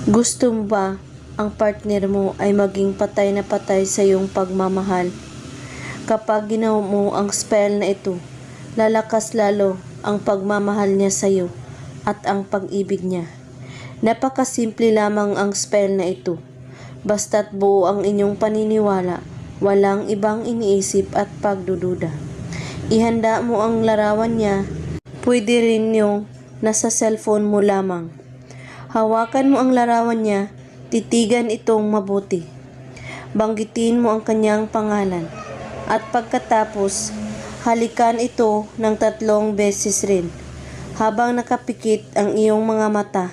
Gusto mo ba ang partner mo ay maging patay na patay sa iyong pagmamahal? Kapag ginawa mo ang spell na ito, lalakas lalo ang pagmamahal niya sa iyo at ang pag-ibig niya. Napakasimple lamang ang spell na ito. Basta't buo ang inyong paniniwala, walang ibang iniisip at pagdududa. Ihanda mo ang larawan niya. Pwede rin yung nasa cellphone mo lamang. Hawakan mo ang larawan niya, titigan itong mabuti. Banggitin mo ang kanyang pangalan. At pagkatapos, halikan ito ng 3 beses rin. Habang nakapikit ang iyong mga mata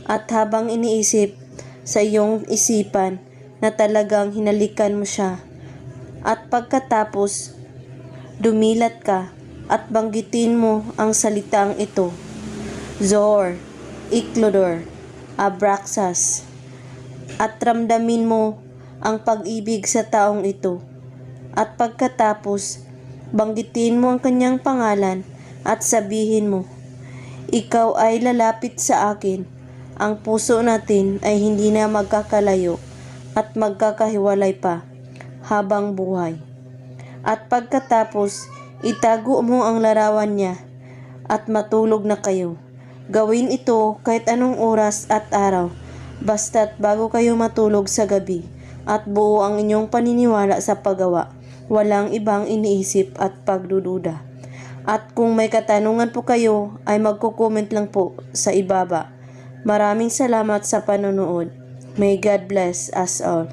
at habang iniisip sa iyong isipan na talagang hinalikan mo siya. At pagkatapos, dumilat ka at banggitin mo ang salitang ito. Zor, Iklodor, Abraxas, at ramdamin mo ang pag-ibig sa taong ito. At pagkatapos, banggitin mo ang kanyang pangalan at sabihin mo, ikaw ay lalapit sa akin. Ang puso natin ay hindi na magkakalayo at magkakahiwalay pa habang buhay. At pagkatapos, itago mo ang larawan niya at matulog na kayo. Gawin ito kahit anong oras at araw, basta't bago kayo matulog sa gabi at buo ang inyong paniniwala sa paggawa, walang ibang iniisip at pagdududa. At kung may katanungan po kayo ay magko-comment lang po sa ibaba. Maraming salamat sa panonood. May God bless us all.